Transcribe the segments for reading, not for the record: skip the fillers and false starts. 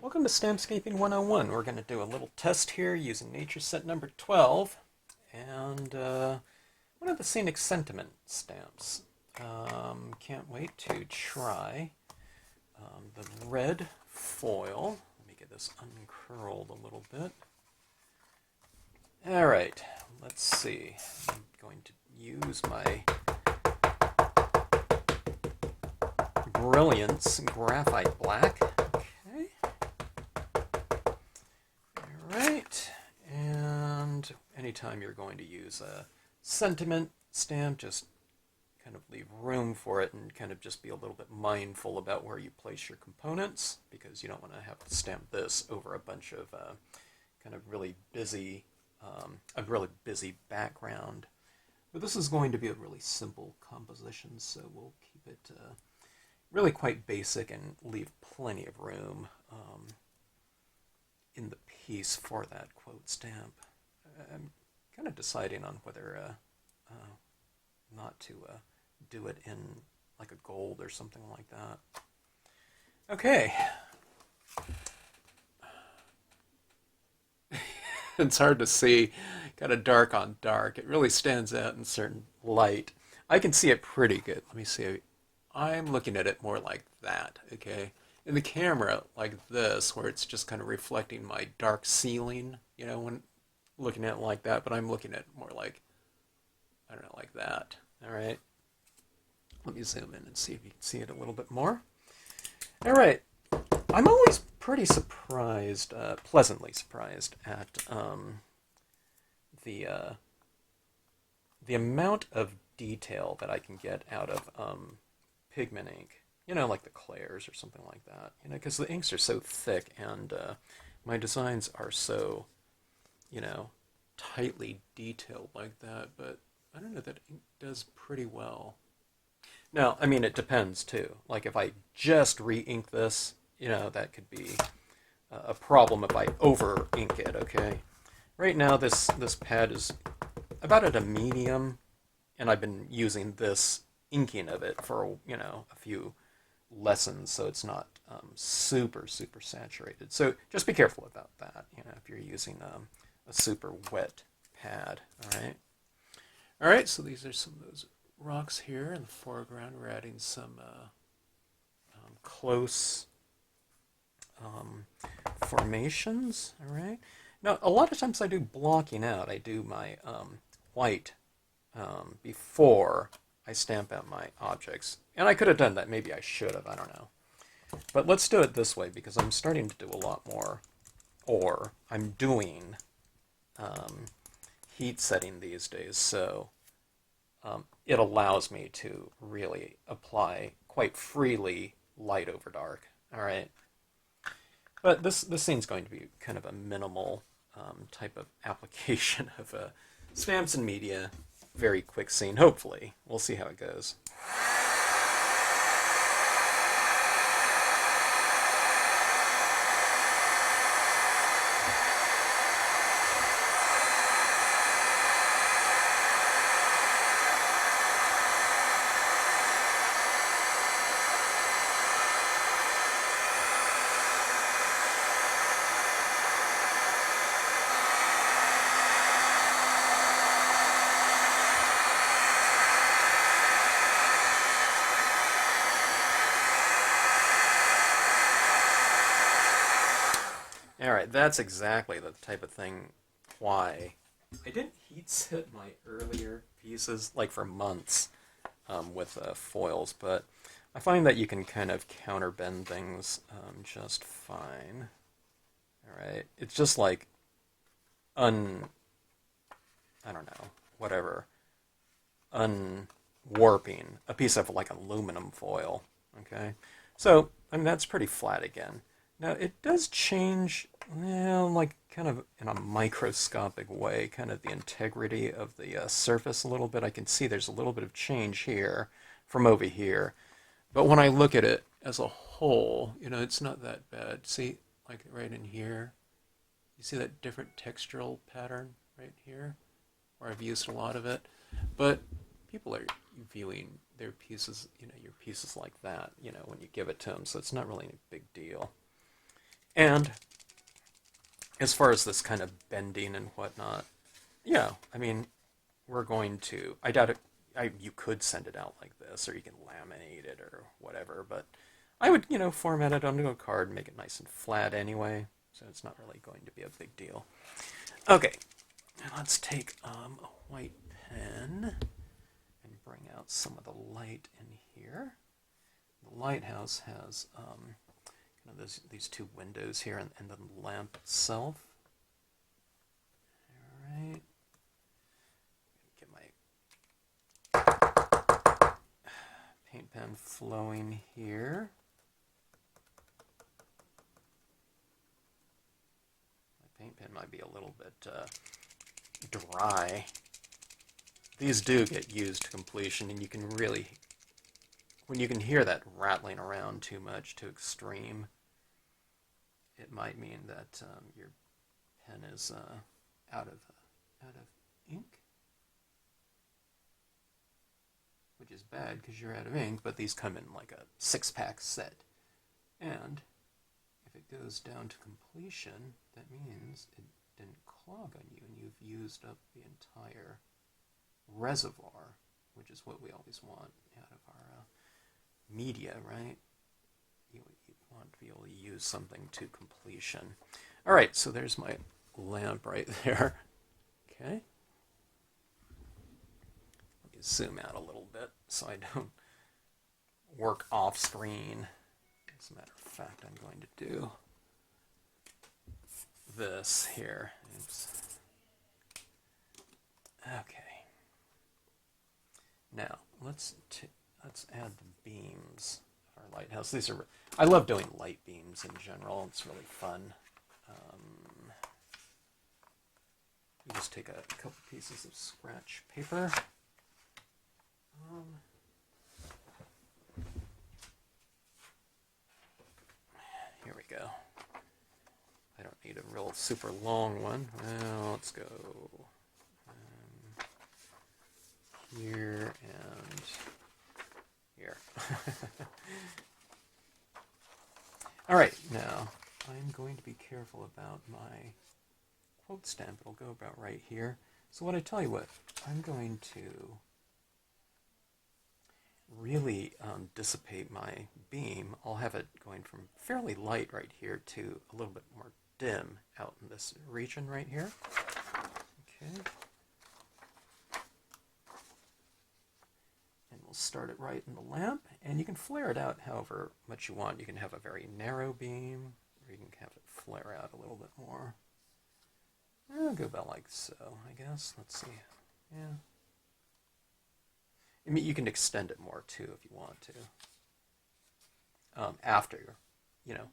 Welcome to Stampscaping 101. We're going to do a little test here using nature set number 12 and one of the scenic sentiment stamps. Can't wait to try the red foil. Let me get this uncurled a little bit. Alright, let's see. I'm going to use my Brilliance graphite black. Okay. Alright, and anytime you're going to use a sentiment stamp, just kind of leave room for it and kind of just be a little bit mindful about where you place your components, because you don't want to have to stamp this over a bunch of kind of really busy, a really busy background. But this is going to be a really simple composition, so we'll keep it really quite basic and leave plenty of room in the piece for that quote stamp. I'm kind of deciding on whether not to do it in like a gold or something like that. Okay. It's hard to see, kind of dark on dark. It really stands out in certain light. I can see it pretty good. Let me see. I'm looking at it more like that, okay? In the camera, like this, where it's just kind of reflecting my dark ceiling, you know, when looking at it like that, but I'm looking at it more like, I don't know, like that, all right? Let me zoom in and see if you can see it a little bit more. All right, I'm always pretty surprised, pleasantly surprised at the amount of detail that I can get out of pigment ink, you know, like the Clairs or something like that, you know, because the inks are so thick and my designs are so, you know, tightly detailed like that, but I don't know, that ink does pretty well. Now, I mean, it depends too. Like if I just re-ink this, you know, that could be a problem if I over-ink it, okay? Right now, this pad is about at a medium, and I've been using this inking of it for, you know, a few lessons, so it's not super saturated. So just be careful about that, you know, if you're using a super wet pad, all right, so these are some of those rocks here in the foreground. We're adding some close formations, all right? Now, a lot of times I do blocking out. I do my white before I stamp out my objects. And I could have done that. Maybe I should have. I don't know. But let's do it this way because I'm starting to do a lot more, or I'm doing heat setting these days. So it allows me to really apply quite freely light over dark. All right. But this scene's going to be kind of a minimal type of application of stamps and media. Very quick scene, hopefully. We'll see how it goes. Alright, that's exactly the type of thing why I didn't heat set my earlier pieces, like for months, with foils, but I find that you can kind of counterbend things just fine. Alright, it's just like I don't know, whatever, unwarping a piece of like aluminum foil, okay? So, I mean, that's pretty flat again. Now, it does change, well, like kind of in a microscopic way, kind of the integrity of the surface a little bit. I can see there's a little bit of change here from over here. But when I look at it as a whole, you know, it's not that bad. See, like right in here, you see that different textural pattern right here, where I've used a lot of it. But people are viewing their pieces, you know, your pieces like that, you know, when you give it to them. So it's not really a big deal. And as far as this kind of bending and whatnot, yeah, I mean, we're going to, I doubt it, you could send it out like this, or you can laminate it or whatever, but I would, you know, format it onto a card, make it nice and flat anyway, so it's not really going to be a big deal. Okay, now let's take a white pen and bring out some of the light in here. The lighthouse has you know, these two windows here and the lamp itself. All right. Get my paint pen flowing here. My paint pen might be a little bit dry. These do get used to completion, and you can really, when you can hear that rattling around too much, too extreme, it might mean that your pen is out of ink, which is bad because you're out of ink, but these come in like a 6-pack set. And if it goes down to completion, that means it didn't clog on you and you've used up the entire reservoir, which is what we always want out of our media, right? You want to be able to use something to completion. All right, so there's my lamp right there. Okay. Let me zoom out a little bit so I don't work off screen. As a matter of fact, I'm going to do this here. Oops. Okay. Now, let's add the beams of our lighthouse. These are, I love doing light beams in general. It's really fun. You just take a couple pieces of scratch paper. Here we go. I don't need a real super long one. Well, let's go here and here. All right, now I'm going to be careful about my quote stamp. It'll go about right here. So what I tell you what, I'm going to really dissipate my beam. I'll have it going from fairly light right here to a little bit more dim out in this region right here. Okay. And we'll start it right in the lamp, and you can flare it out however much you want. You can have a very narrow beam, or you can have it flare out a little bit more. I'll go about like so, I guess. Let's see. Yeah. I mean, you can extend it more too if you want to. After,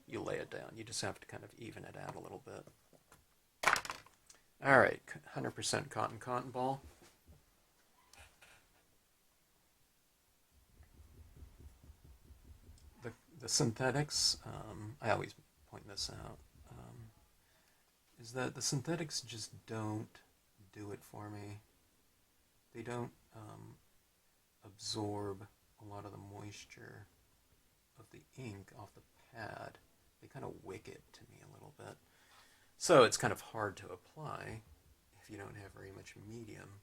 you lay it down. You just have to kind of even it out a little bit. All right, 100% cotton ball. The synthetics, I always point this out, is that the synthetics just don't do it for me. They don't absorb a lot of the moisture of the ink off the pad. They kind of wick it to me a little bit. So it's kind of hard to apply if you don't have very much medium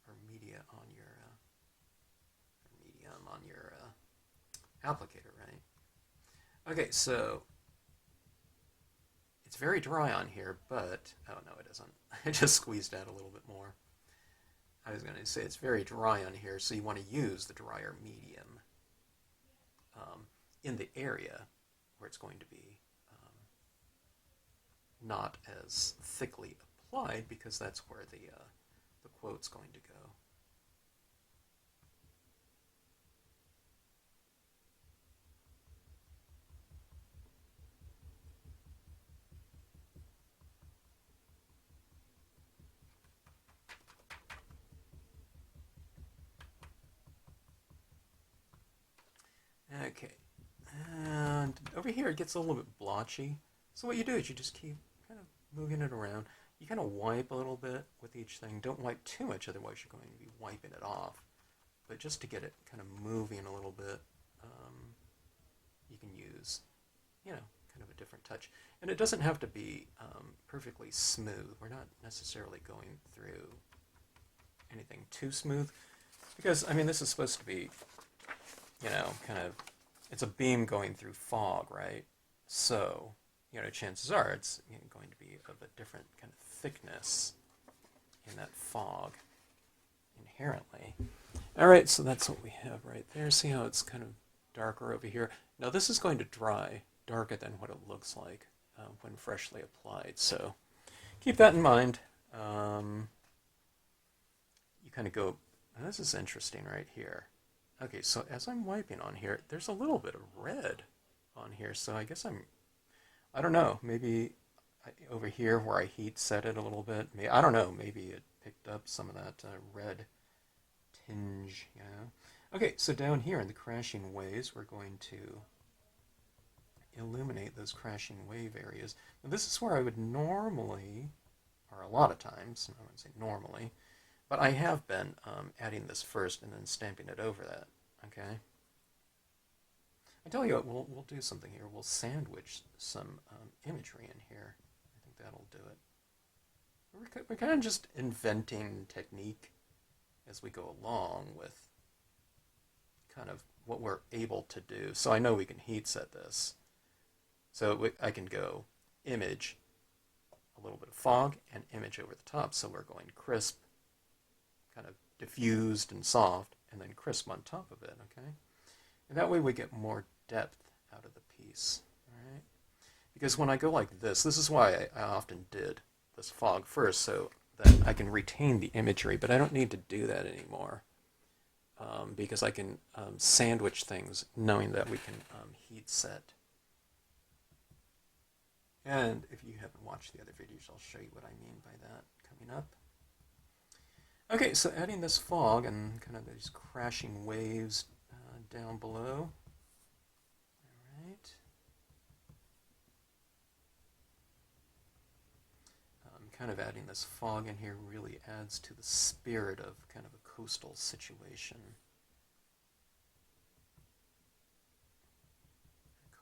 or media on your applicator, right? Okay, so it's very dry on here, but oh no, it isn't. I just squeezed out a little bit more. I was going to say it's very dry on here, so you want to use the drier medium in the area where it's going to be not as thickly applied, because that's where the quote's going to go. Okay, and over here it gets a little bit blotchy. So what you do is you just keep kind of moving it around. You kind of wipe a little bit with each thing. Don't wipe too much, otherwise you're going to be wiping it off. But just to get it kind of moving a little bit, you can use, kind of a different touch. And it doesn't have to be perfectly smooth. We're not necessarily going through anything too smooth, because, I mean, this is supposed to be, kind of, it's a beam going through fog, right? So, chances are it's going to be of a different kind of thickness in that fog inherently. All right, so that's what we have right there. See how it's kind of darker over here? Now this is going to dry darker than what it looks like when freshly applied, so keep that in mind. You kind of go, oh, this is interesting right here. Okay, so as I'm wiping on here, there's a little bit of red on here, so I guess I don't know, maybe over here where I heat set it a little bit, I don't know, maybe it picked up some of that red tinge, Okay, so down here in the crashing waves, we're going to illuminate those crashing wave areas. Now this is where I would normally, or a lot of times, I wouldn't say normally, but I have been adding this first and then stamping it over that, okay? I tell you what, we'll do something here. We'll sandwich some imagery in here. I think that'll do it. We're kind of just inventing technique as we go along with kind of what we're able to do. So I know we can heat set this. So I can go image, a little bit of fog, and image over the top. So we're going crisp, kind of diffused and soft, and then crisp on top of it, okay? And that way we get more depth out of the piece, all right? Because when I go like this is why I often did this fog first, so that I can retain the imagery, but I don't need to do that anymore, because I can sandwich things knowing that we can heat set. And if you haven't watched the other videos, I'll show you what I mean by that coming up. Okay, so adding this fog and kind of these crashing waves down below. All right. Kind of adding this fog in here really adds to the spirit of kind of a coastal situation.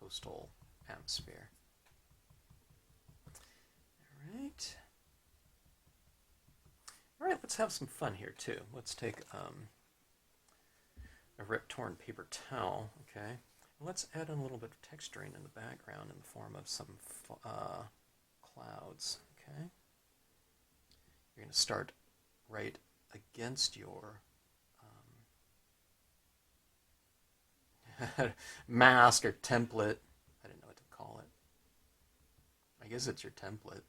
Coastal atmosphere. All right. All right, let's have some fun here too. Let's take a rip-torn paper towel, okay? Let's add in a little bit of texturing in the background in the form of some clouds, okay? You're going to start right against your mask or template. I didn't know what to call it. I guess it's your template.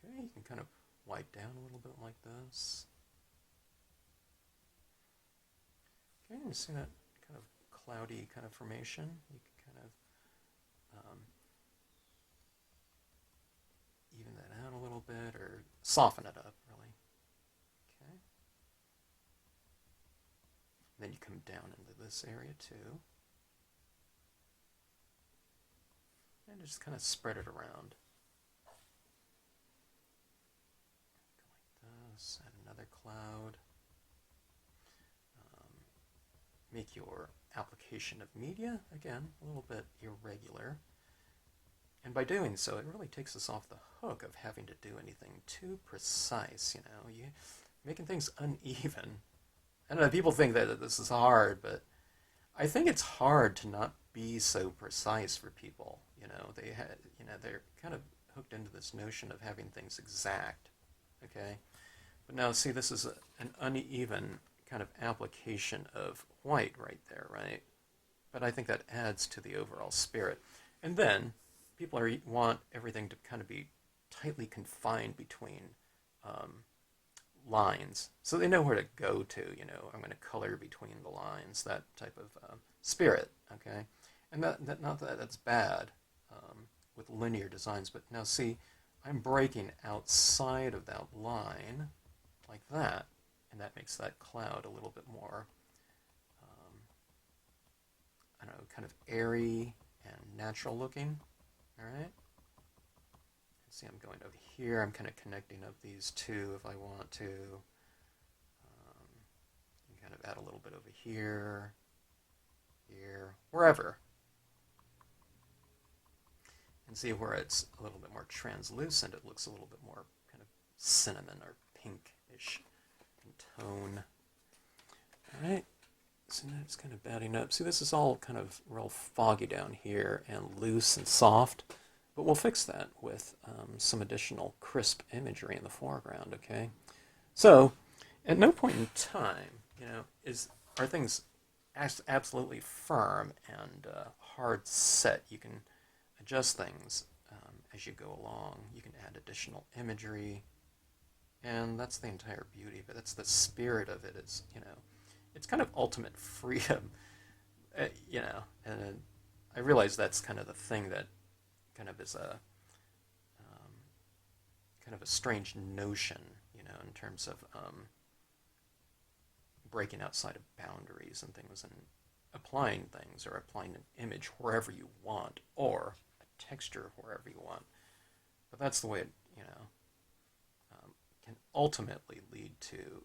Okay, you can kind of wipe down a little bit like this. Okay, you see that kind of cloudy kind of formation? You can kind of even that out a little bit or soften it up, really. Okay. Then you come down into this area too. And just kind of spread it around. Go like this, add another cloud. Make your application of media, again, a little bit irregular. And by doing so, it really takes us off the hook of having to do anything too precise, you know. You're making things uneven. I don't know, people think that this is hard, but I think it's hard to not be so precise for people. You know, they're kind of hooked into this notion of having things exact, okay? But now, see, this is an uneven kind of application of white right there, right? But I think that adds to the overall spirit. And then people want everything to kind of be tightly confined between lines, so they know where to go to. You know, I'm going to color between the lines, that type of spirit. Okay, and that not that that's bad with linear designs, but now see, I'm breaking outside of that line like that. And that makes that cloud a little bit more, I don't know, kind of airy and natural looking. All right. See, I'm going over here. I'm kind of connecting up these two if I want to. Kind of add a little bit over here, here, wherever. And see where it's a little bit more translucent, it looks a little bit more kind of cinnamon or pinkish tone. All right, so now it's kind of batting up. See, this is all kind of real foggy down here and loose and soft, but we'll fix that with some additional crisp imagery in the foreground, okay? So, at no point in time, you know, are things absolutely firm and hard set. You can adjust things as you go along. You can add additional imagery. And that's the entire beauty, but that's the spirit of it. Is, you know, it's kind of ultimate freedom, you know. And I realize that's kind of the thing that kind of is a kind of a strange notion, you know, in terms of breaking outside of boundaries and things, and applying things or applying an image wherever you want, or a texture wherever you want. But that's the way it, you know, can ultimately lead to,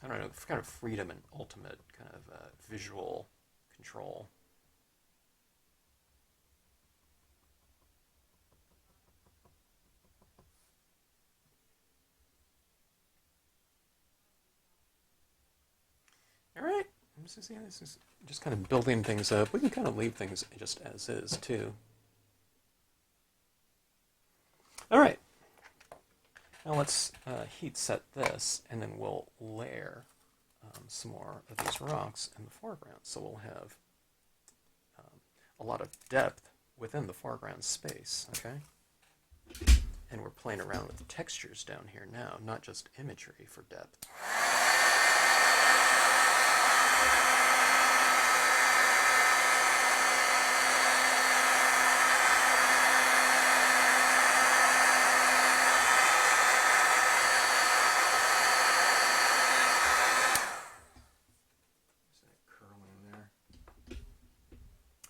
I don't know, kind of freedom and ultimate kind of visual control. All right, this is just kind of building things up. We can kind of leave things just as is, too. All right. Now let's heat set this, and then we'll layer some more of these rocks in the foreground. So we'll have a lot of depth within the foreground space, okay? And we're playing around with the textures down here now, not just imagery for depth.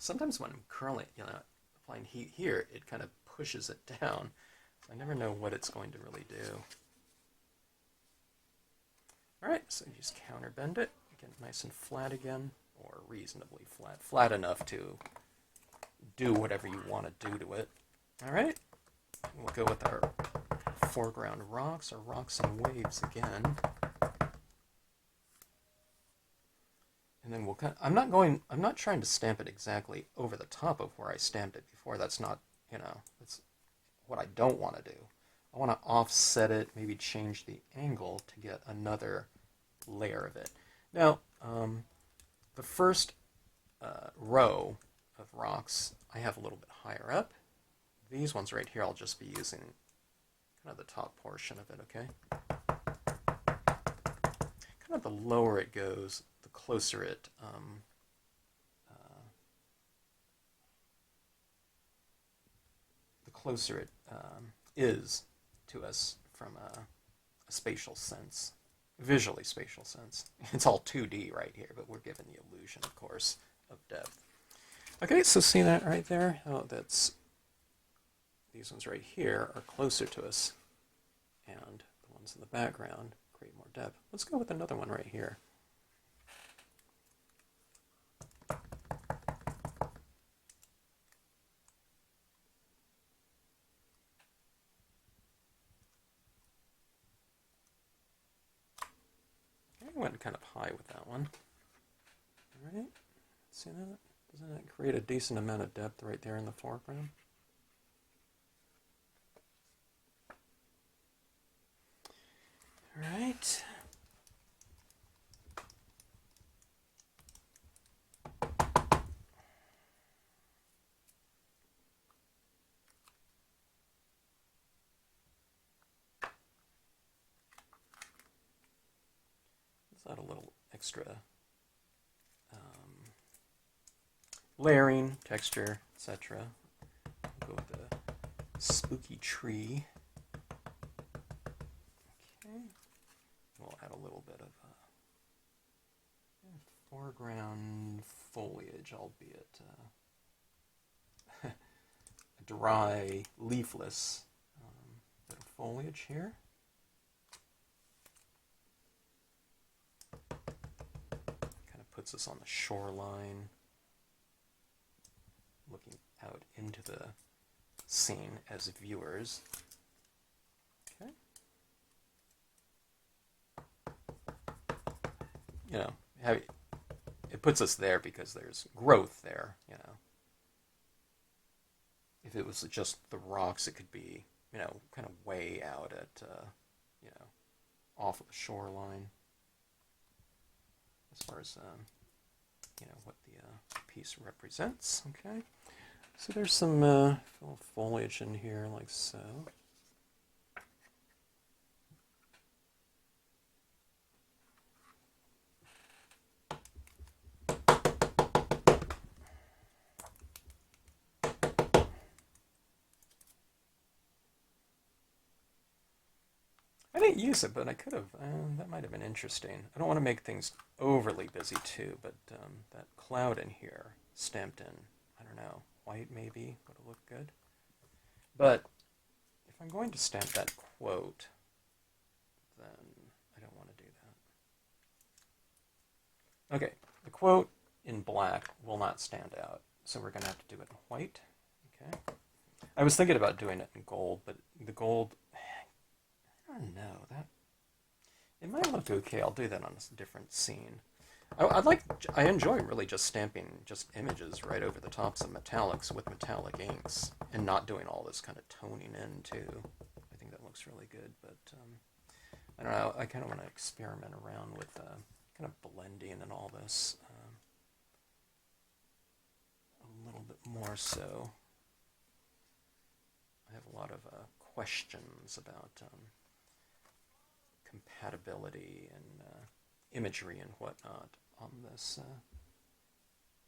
Sometimes when I'm curling, you know, applying heat here, it kind of pushes it down. So I never know what it's going to really do. All right, so you just counterbend it, get it nice and flat again, or reasonably flat. Flat enough to do whatever you want to do to it. All right, we'll go with our foreground rocks, or rocks and waves again. And then I'm not trying to stamp it exactly over the top of where I stamped it before. That's not, that's what I don't want to do. I want to offset it, maybe change the angle to get another layer of it. Now, the first row of rocks I have a little bit higher up. These ones right here I'll just be using kind of the top portion of it, okay? Kind of the lower it goes, the closer it is to us from a spatial sense, visually spatial sense. It's all 2D right here, but we're given the illusion, of course, of depth. Okay, so see that right there? Oh, these ones right here are closer to us, and the ones in the background create more depth. Let's go with another one right here. I went kind of high with that one. All right, see that? Doesn't that create a decent amount of depth right there in the foreground? All right. Let's add a little extra layering, texture, etc. Go with the spooky tree. Okay. We'll add a little bit of foreground foliage, albeit a dry, leafless bit of foliage here. Kind of puts us on the shoreline, looking out into the scene as viewers. Okay. It puts us there because there's growth there, If it was just the rocks, it could be, kind of way out at, off of the shoreline. As far as, what the piece represents, okay? So there's some little foliage in here, like so. I didn't use it, but I could have. That might have been interesting. I don't want to make things overly busy, too, but that cloud in here, stamped in, I don't know, white maybe, would have looked good. But if I'm going to stamp that quote, then I don't want to do that. Okay, the quote in black will not stand out, so we're going to have to do it in white. Okay. I was thinking about doing it in gold, but the gold, I don't know, it might look okay. I'll do that on a different scene. I enjoy really just stamping just images right over the tops of metallics with metallic inks and not doing all this kind of toning in too. I think that looks really good, but I don't know. I kind of want to experiment around with kind of blending and all this a little bit more so. I have a lot of questions about compatibility and imagery and whatnot on this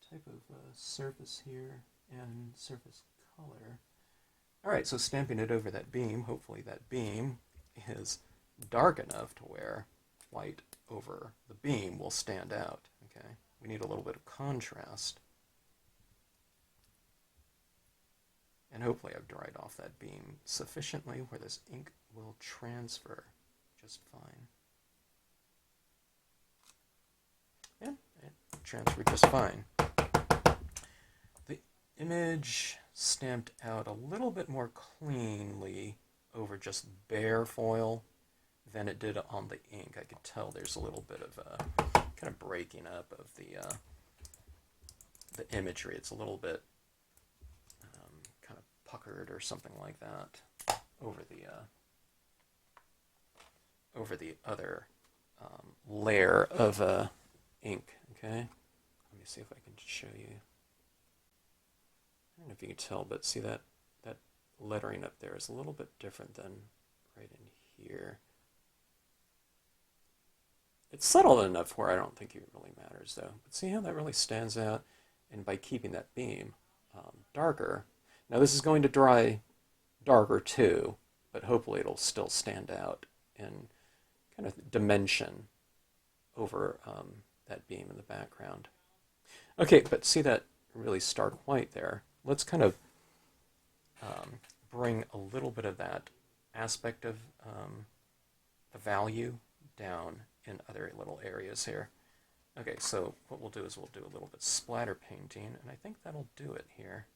type of surface here and surface color. Alright, so stamping it over that beam, hopefully that beam is dark enough to where white over the beam will stand out. Okay, we need a little bit of contrast. And hopefully I've dried off that beam sufficiently where this ink will transfer just fine. Yeah, it transferred just fine. The image stamped out a little bit more cleanly over just bare foil than it did on the ink. I could tell there's a little bit of kind of breaking up of the imagery. It's a little bit kind of puckered or something like that over the other layer of ink. Okay, let me see if I can show you. I don't know if you can tell, but see that lettering up there is a little bit different than right in here. It's subtle enough where I don't think it really matters, though. But see how that really stands out? And by keeping that beam darker, now this is going to dry darker too, but hopefully it'll still stand out in kind of dimension over that beam in the background. Okay, but see that really stark white there? Let's kind of bring a little bit of that aspect of the value down in other little areas here. Okay, so what we'll do is we'll do a little bit splatter painting, and I think that'll do it here.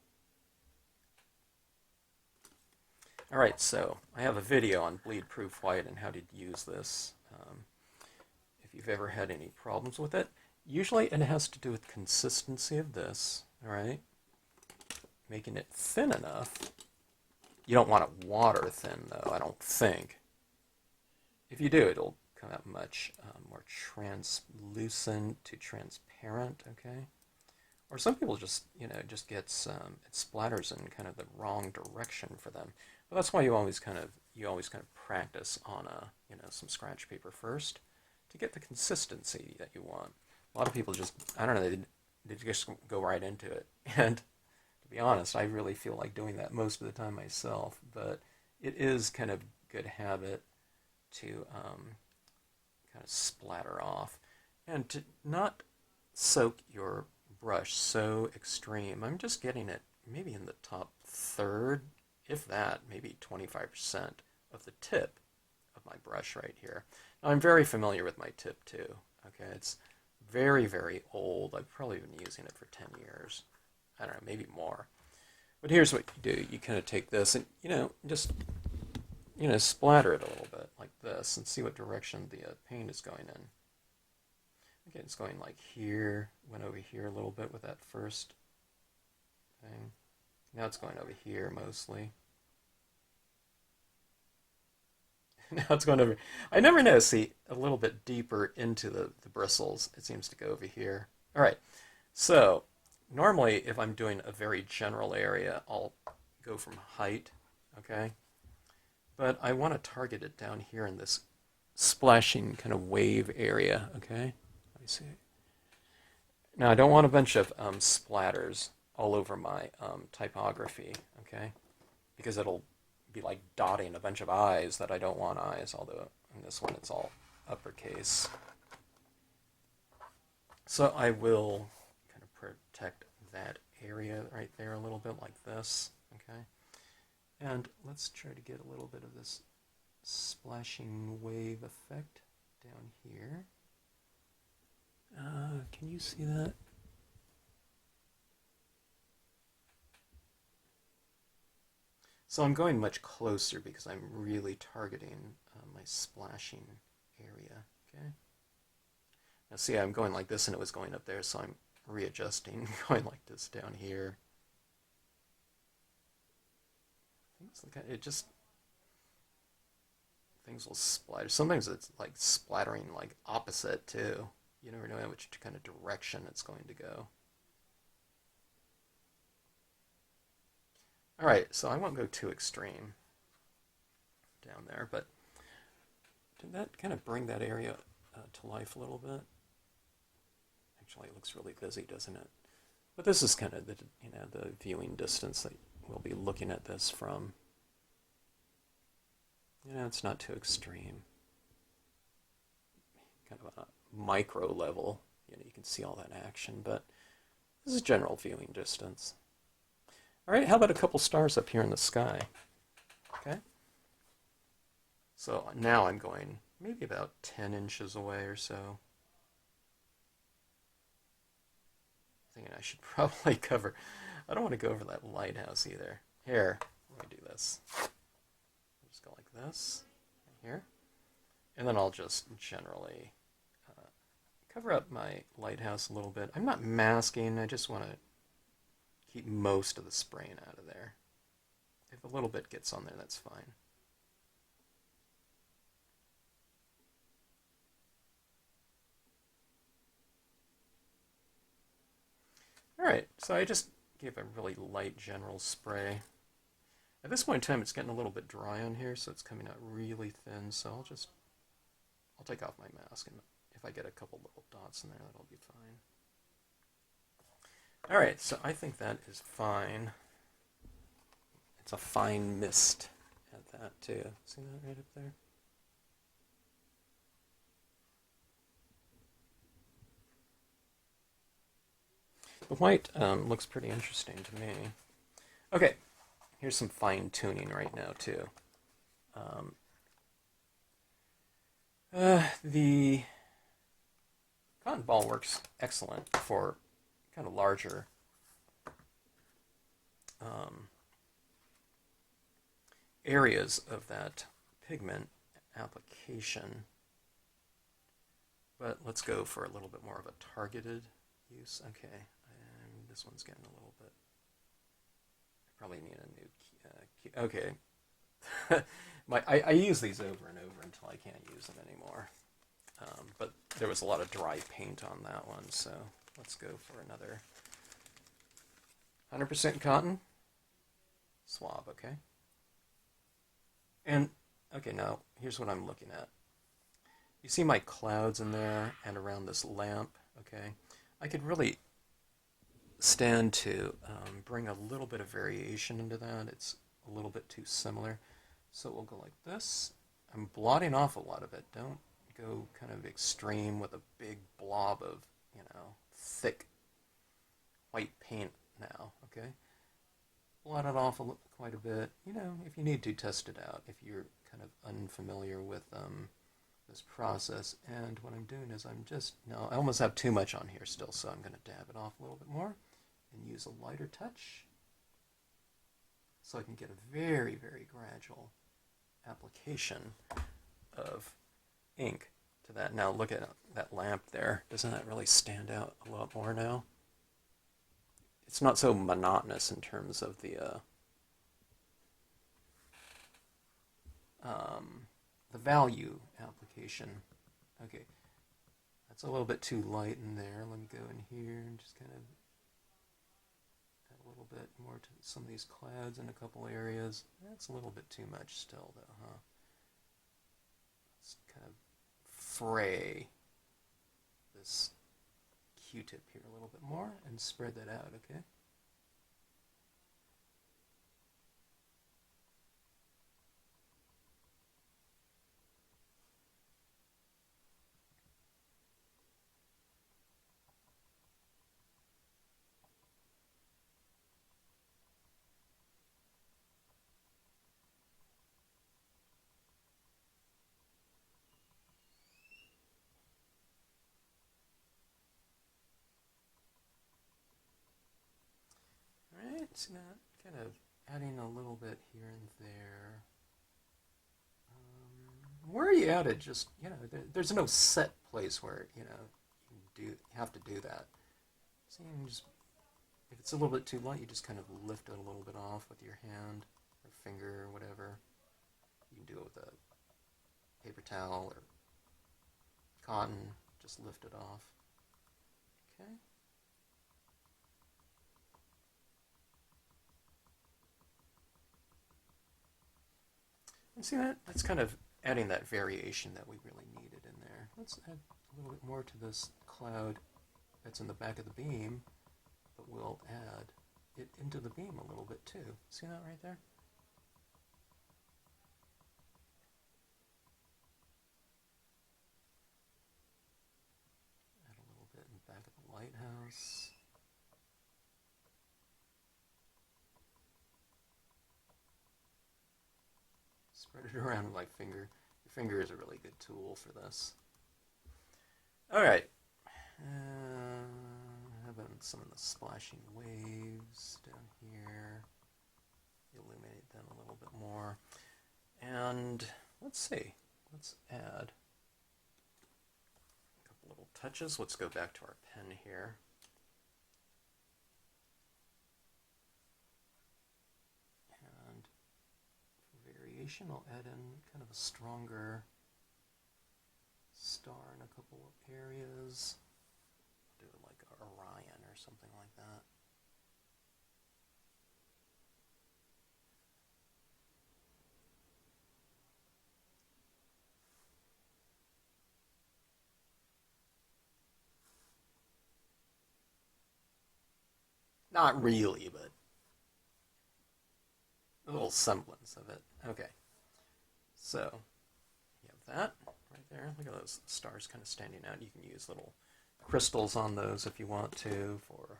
Alright, so I have a video on bleed-proof white and how to use this. If you've ever had any problems with it, usually it has to do with consistency of this, alright? Making it thin enough. You don't want it water thin, though, I don't think. If you do, it'll come out much more translucent to transparent, okay? Or some people just, just get it splatters in kind of the wrong direction for them. But that's why you always kind of practice on some scratch paper first to get the consistency that you want. A lot of people just, I don't know, they just go right into it. And to be honest, I really feel like doing that most of the time myself, but it is kind of good habit to kind of splatter off and to not soak your brush so extreme. I'm just getting it maybe in the top third, if that, maybe 25% of the tip of my brush right here. Now, I'm very familiar with my tip too. Okay, it's very, very old. I've probably been using it for 10 years. I don't know, maybe more. But here's what you do. You kind of take this and, just, splatter it a little bit like this and see what direction the paint is going in. Okay, it's going like here, went over here a little bit with that first thing. Now it's going over here mostly. Now it's going over. I never know. See, a little bit deeper into the bristles. It seems to go over here. All right. So normally, if I'm doing a very general area, I'll go from height. Okay. But I want to target it down here in this splashing kind of wave area. Okay. Let me see. Now I don't want a bunch of splatters all over my typography. Okay, because it'll be like dotting a bunch of eyes that I don't want eyes, although in this one it's all uppercase. So I will kind of protect that area right there a little bit like this, okay? And let's try to get a little bit of this splashing wave effect down here. Can you see that? So I'm going much closer because I'm really targeting my splashing area, okay? Now see, I'm going like this and it was going up there, so I'm readjusting, going like this down here. Things will splatter. Sometimes it's like splattering like opposite too. You never know which kind of direction it's going to go. Alright, so I won't go too extreme down there, but did that kind of bring that area to life a little bit? Actually, it looks really busy, doesn't it? But this is kind of the viewing distance that we'll be looking at this from. It's not too extreme. Kind of a micro level, you can see all that action, but this is general viewing distance. All right, how about a couple stars up here in the sky? Okay. So now I'm going maybe about 10 inches away or so. Thinking I should probably cover. I don't want to go over that lighthouse either. Here, let me do this. I'll just go like this, right here. And then I'll just generally cover up my lighthouse a little bit. I'm not masking, I just want to keep most of the spraying out of there. If a little bit gets on there, that's fine. Alright, so I just gave a really light general spray. At this point in time, it's getting a little bit dry on here, so it's coming out really thin, so I'll take off my mask, and if I get a couple little dots in there, that'll be fine. Alright, so I think that is fine. It's a fine mist at that, too. See that right up there? The white looks pretty interesting to me. Okay, here's some fine tuning right now, too. The cotton ball works excellent for kind of larger areas of that pigment application. But let's go for a little bit more of a targeted use. Okay, and this one's getting a little bit... I probably need a new... okay. I use these over and over until I can't use them anymore. But there was a lot of dry paint on that one, so let's go for another 100% cotton swab, okay? And, okay, now, here's what I'm looking at. You see my clouds in there and around this lamp, okay? I could really stand to bring a little bit of variation into that. It's a little bit too similar. So we'll go like this. I'm blotting off a lot of it. Don't go kind of extreme with a big blob of, thick white paint now, okay? Blot it off quite a bit. If you need to, test it out if you're kind of unfamiliar with this process. And what I'm doing is I almost have too much on here still, so I'm going to dab it off a little bit more and use a lighter touch so I can get a very, very gradual application of ink to that. Now look at that lamp there. Doesn't that really stand out a lot more now? It's not so monotonous in terms of the value application. Okay, that's a little bit too light in there. Let me go in here and just kind of add a little bit more to some of these clouds in a couple areas. That's a little bit too much still, though, huh? Let's kind of fray this Q-tip here a little bit more and spread that out, okay? See that? Kind of adding a little bit here and there. Where you at it, just, there's no set place where, you have to do that. So you can just, if it's a little bit too light, you just kind of lift it a little bit off with your hand or finger or whatever. You can do it with a paper towel or cotton, just lift it off. Okay. And see that? That's kind of adding that variation that we really needed in there. Let's add a little bit more to this cloud that's in the back of the beam, but we'll add it into the beam a little bit too. See that right there? Add a little bit in the back of the lighthouse. Spread it around with my finger. Your finger is a really good tool for this. Alright. Having some of the splashing waves down here. Illuminate them a little bit more. And let's see. Let's add a couple little touches. Let's go back to our pen here. And for variation, I'll add in kind of a stronger star in a couple of areas. Do it like Orion or something like that. Not really, but a little semblance of it. Okay, so you have that right there. Look at those stars kind of standing out. You can use little crystals on those if you want to for,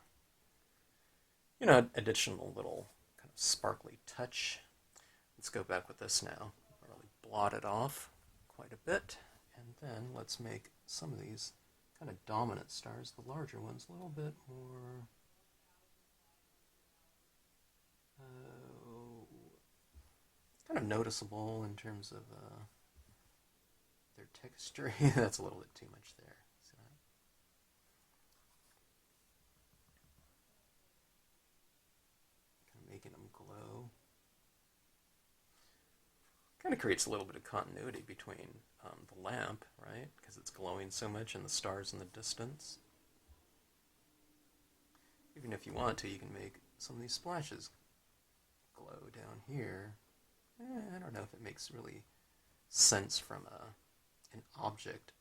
you know, additional little kind of sparkly touch. Let's go back with this now. Really blot it off quite a bit. And then let's make some of these kind of dominant stars, the larger ones, a little bit more kind of noticeable in terms of their texture. That's a little bit too much there. See that? Kind of making them glow. Kind of creates a little bit of continuity between the lamp, right? Because it's glowing so much and the stars in the distance. Even if you want to, you can make some of these splashes glow down here. I don't know if it makes really sense from an object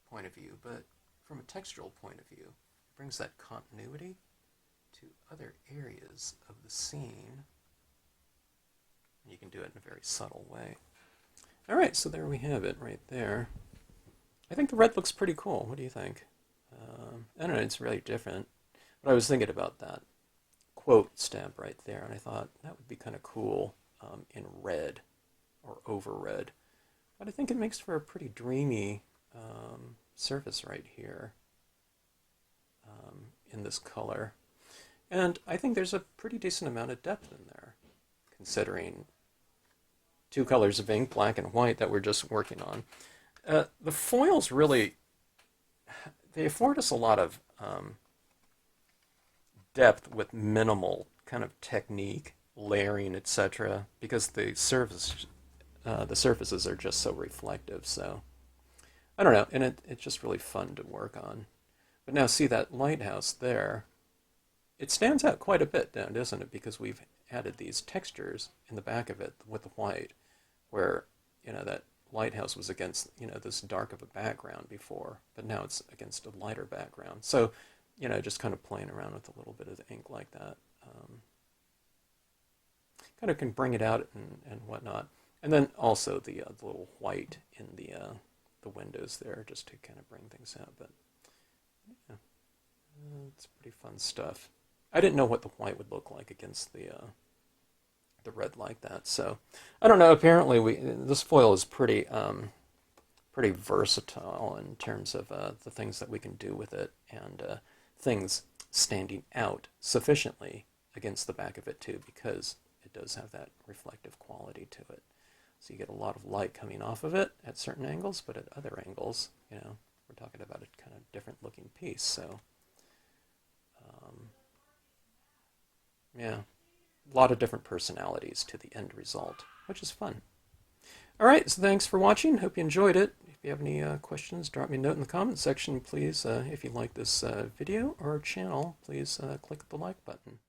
point of view, but from a textural point of view, it brings that continuity to other areas of the scene. You can do it in a very subtle way. All right, so there we have it right there. I think the red looks pretty cool. What do you think? I don't know, it's really different. But I was thinking about that quote stamp right there, and I thought that would be kind of cool in red or over red. But I think it makes for a pretty dreamy surface right here in this color. And I think there's a pretty decent amount of depth in there, considering two colors of ink, black and white, that we're just working on. The foils really, they afford us a lot of depth with minimal kind of technique, layering, etc., because the surfaces are just so reflective. So I don't know, and it's just really fun to work on. But now see that lighthouse there, it stands out quite a bit, doesn't it? Because we've added these textures in the back of it with the white, where, you know, that lighthouse was against, you know, this dark of a background before, but now it's against a lighter background. So, you know, just kind of playing around with a little bit of the ink like that. Kind of can bring it out and whatnot. And then also the little white in the windows there, just to kind of bring things out. But yeah, it's pretty fun stuff. I didn't know what the white would look like against the red like that. So I don't know. Apparently, this foil is pretty versatile in terms of the things that we can do with it, and things standing out sufficiently against the back of it too, because it does have that reflective quality to it. So you get a lot of light coming off of it at certain angles, but at other angles, you know, we're talking about a kind of different looking piece. So yeah, a lot of different personalities to the end result, which is fun. All right, so thanks for watching. Hope you enjoyed it. If you have any questions, drop me a note in the comment section, please. If you like this video or channel, please click the like button.